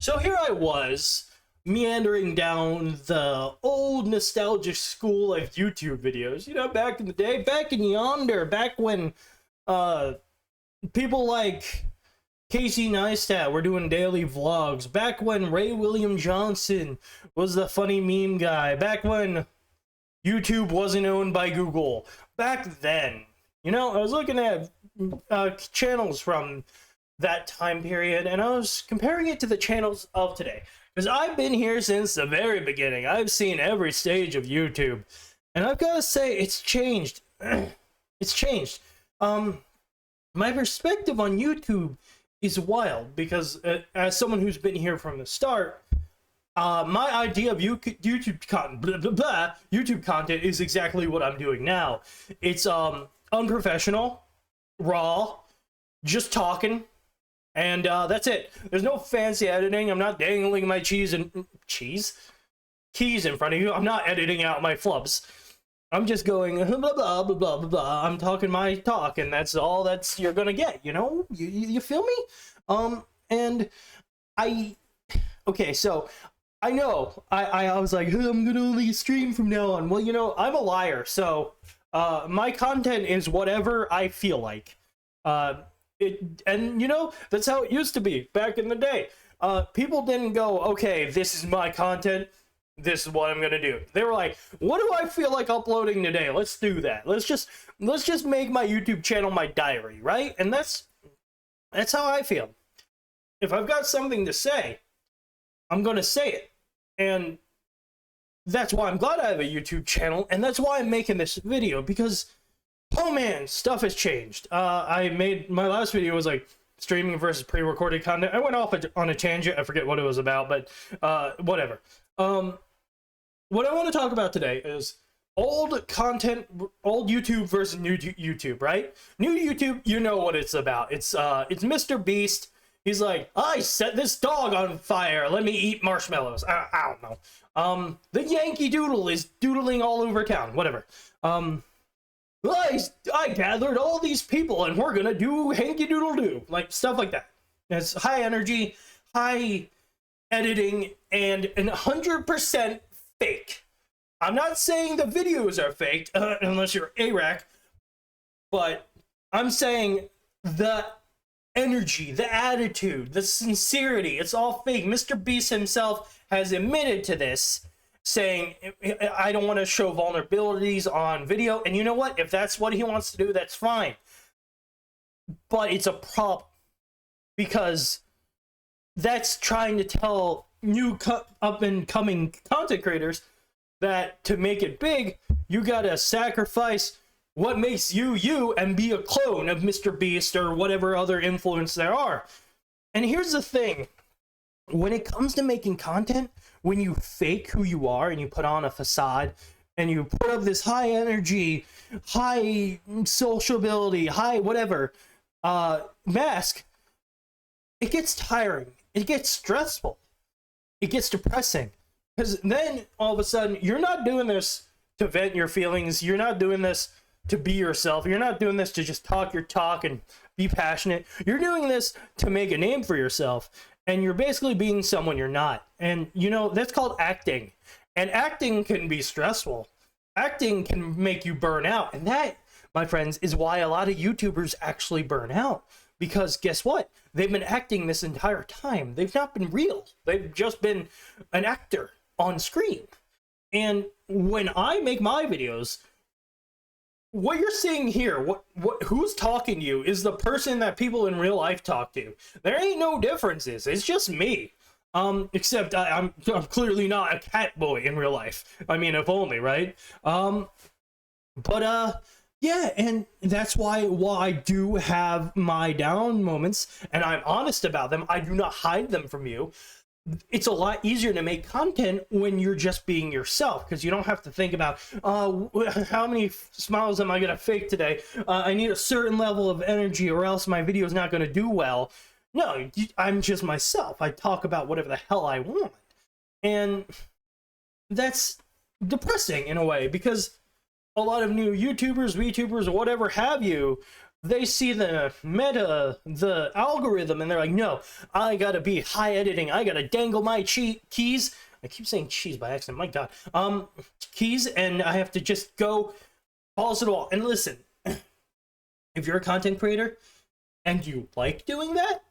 So here I was, meandering down the old nostalgic school of YouTube videos. You know, back in the day, back in yonder, back when people like Casey Neistat were doing daily vlogs, back when Ray William Johnson was the funny meme guy, back when YouTube wasn't owned by Google. Back then, you know, I was looking at channels from that time period, and I was comparing it to the channels of today. Because I've been here since the very beginning. I've seen every stage of YouTube. And I've got to say, it's changed. It's changed. My perspective on YouTube is wild. Because as someone who's been here from the start, my idea of YouTube content is exactly what I'm doing now. It's unprofessional, raw, just talking. And that's it. There's no fancy editing. I'm not dangling my keys in front of you. I'm not editing out my flubs. I'm just going blah blah blah blah blah blah. I'm talking my talk, and that's all that's you're gonna get. You know, you feel me? And okay, so I know I was like, I'm gonna only stream from now on. Well, you know, I'm a liar, so my content is whatever I feel like. And you know, that's how it used to be back in the day. People didn't go, okay, this is my content, this is what I'm gonna do. They were like, what do I feel like uploading today? Let's do that. Let's just make my YouTube channel my diary, right? And that's how I feel. If I've got something to say, I'm gonna say it. And that's why I'm glad I have a YouTube channel, and that's why I'm making this video, because oh man, stuff has changed. I made my last video was like streaming versus pre-recorded content. I went off on a tangent. I forget what it was about, but whatever. What I want to talk about today is old content, old YouTube versus new YouTube, right? New YouTube, you know what it's about. It's Mr. Beast. He's like, I set this dog on fire. Let me eat marshmallows. I don't know. The Yankee Doodle is doodling all over town. Whatever. I gathered all these people and we're gonna do hanky doodle doo, like stuff like that. It's high energy, high editing, and 100% fake. I'm not saying the videos are faked, unless you're ARAC, but I'm saying the energy, the attitude, the sincerity, it's all fake. Mr. Beast himself has admitted to this, saying, I don't want to show vulnerabilities on video. And you know what? If that's what he wants to do, that's fine. But it's a problem. Because that's trying to tell new up-and-coming content creators that to make it big, you gotta sacrifice what makes you you and be a clone of Mr. Beast or whatever other influence there are. And here's the thing. When it comes to making content, when you fake who you are and you put on a facade and you put up this high energy, high sociability, high whatever mask, it gets tiring. It gets stressful. It gets depressing. Because then all of a sudden, you're not doing this to vent your feelings. You're not doing this to be yourself. You're not doing this to just talk your talk and be passionate. You're doing this to make a name for yourself. And you're basically being someone you're not. And, you know, that's called acting. And acting can be stressful. Acting can make you burn out. And that, my friends, is why a lot of YouTubers actually burn out. Because guess what? They've been acting this entire time. They've not been real. They've just been an actor on screen. And when I make my videos, what you're seeing here, who's talking to you is the person that people in real life talk to. There ain't no differences. It's just me. Except I'm clearly not a cat boy in real life. I mean, if only, right? Yeah, and that's why while I do have my down moments, and I'm honest about them, I do not hide them from you. It's a lot easier to make content when you're just being yourself, because you don't have to think about how many smiles am I gonna fake today. I need a certain level of energy or else my video is not gonna do well. No, I'm just myself. I talk about whatever the hell I want, and that's depressing in a way, because a lot of new YouTubers, VTubers, or whatever have you, they see the meta, the algorithm, and they're like, no, I gotta be high editing. I gotta dangle my keys. I keep saying cheese by accident. My God. Keys, and I have to just go balls to the wall. And listen, if you're a content creator and you like doing that,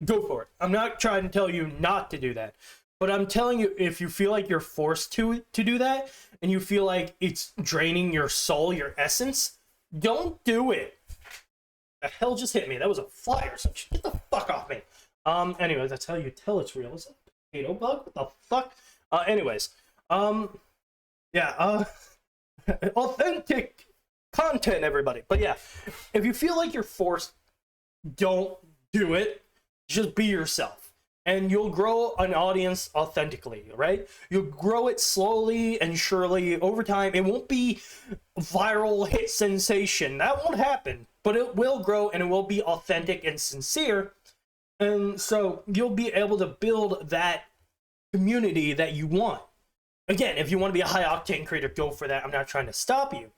go for it. I'm not trying to tell you not to do that, but I'm telling you, if you feel like you're forced to do that, and you feel like it's draining your soul, your essence, don't do it. The hell just hit me? That was a fly or something. Get the fuck off me. Anyways, that's how you tell it's real. Is that a potato bug? What the fuck? Anyways, yeah, authentic content, everybody. But yeah, if you feel like you're forced, don't do it. Just be yourself, and you'll grow an audience authentically, right? You'll grow it slowly and surely over time. It won't be viral hit sensation. That won't happen, but it will grow, and it will be authentic and sincere. And so you'll be able to build that community that you want. Again, if you want to be a high octane creator, go for that. I'm not trying to stop you.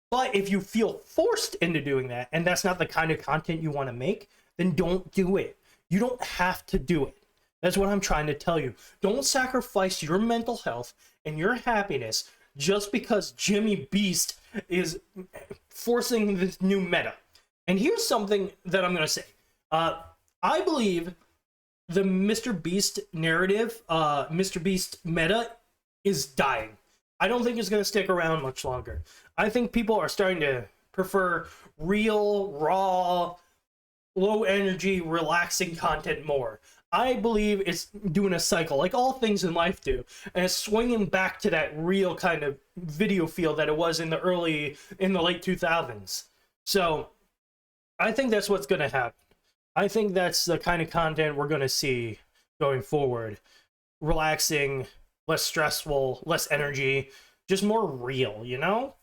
But if you feel forced into doing that, and that's not the kind of content you want to make, then don't do it. You don't have to do it. That's what I'm trying to tell you. Don't sacrifice your mental health and your happiness just because Jimmy Beast is forcing this new meta. And here's something that I'm going to say. I believe the Mr. Beast narrative, Mr. Beast meta, is dying. I don't think it's going to stick around much longer. I think people are starting to prefer real, raw, low energy, relaxing content more. I believe it's doing a cycle, like all things in life do, and it's swinging back to that real kind of video feel that it was in the late 2000s. So I think that's what's going to happen. I think that's the kind of content we're going to see going forward. Relaxing, less stressful, less energy, just more real, you know?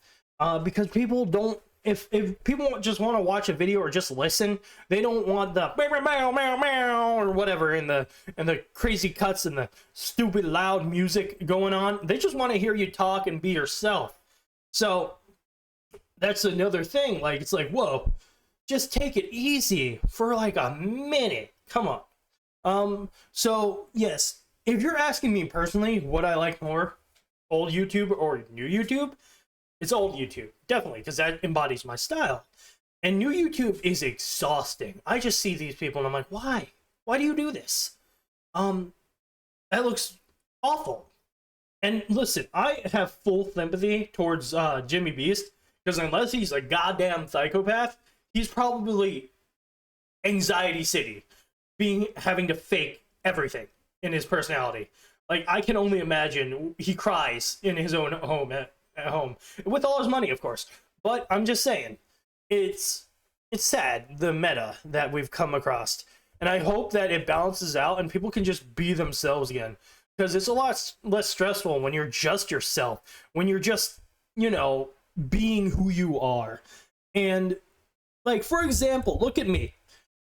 Because people don't, if people just want to watch a video or just listen, they don't want the meow meow meow or whatever and the crazy cuts and the stupid loud music going on. They just want to hear you talk and be yourself. So that's another thing. Like, it's like, whoa, just take it easy for like a minute. Come on. So yes, if you're asking me personally what I like more, old YouTube or new YouTube, it's old YouTube, definitely, because that embodies my style. And new YouTube is exhausting. I just see these people and I'm like, why? Why do you do this? That looks awful. And listen, I have full sympathy towards Jimmy Beast, because unless he's a goddamn psychopath, he's probably anxiety city, having to fake everything in his personality. Like, I can only imagine he cries in his own home at home with all his money, of course. But I'm just saying, it's sad, the meta that we've come across, and I hope that it balances out and people can just be themselves again, because it's a lot less stressful when you're just yourself, when you're just, you know, being who you are. And like, for example, look at me.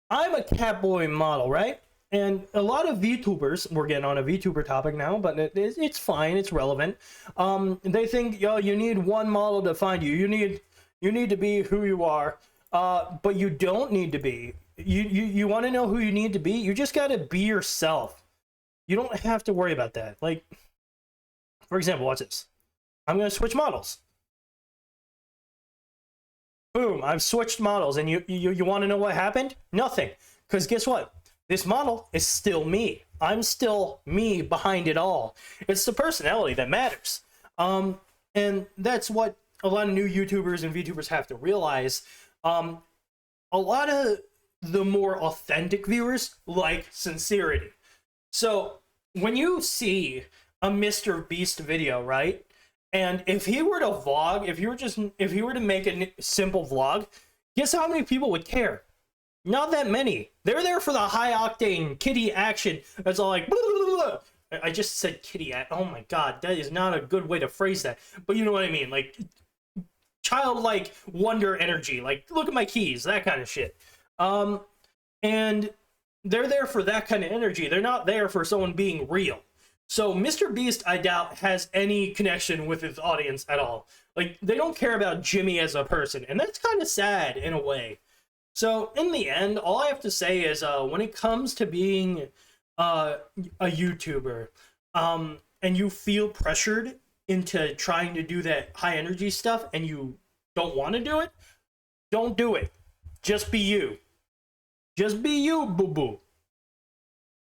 I'm a catboy model, right? And a lot of VTubers, we're getting on a VTuber topic now, but it's fine, it's relevant. They think, yo, you need one model to find you. You need to be who you are, but you don't need to be. You want to know who you need to be? You just got to be yourself. You don't have to worry about that. Like, for example, watch this. I'm going to switch models. Boom, I've switched models, and you want to know what happened? Nothing. Because guess what? This model is still me. I'm still me behind it all. It's the personality that matters. And that's what a lot of new YouTubers and VTubers have to realize. A lot of the more authentic viewers like sincerity. So when you see a Mr. Beast video, right? And if he were to vlog, if he were to make a simple vlog, guess how many people would care? Not that many. They're there for the high octane kitty action. That's all like, blah, blah, blah, blah. I just said kitty. Oh my god, that is not a good way to phrase that. But you know what I mean, like childlike wonder energy. Like, look at my keys, that kind of shit. And they're there for that kind of energy. They're not there for someone being real. So Mr. Beast, I doubt, has any connection with his audience at all. Like, they don't care about Jimmy as a person, and that's kind of sad in a way. So in the end, all I have to say is when it comes to being a YouTuber, and you feel pressured into trying to do that high energy stuff and you don't want to do it, don't do it. Just be you. Just be you, boo boo.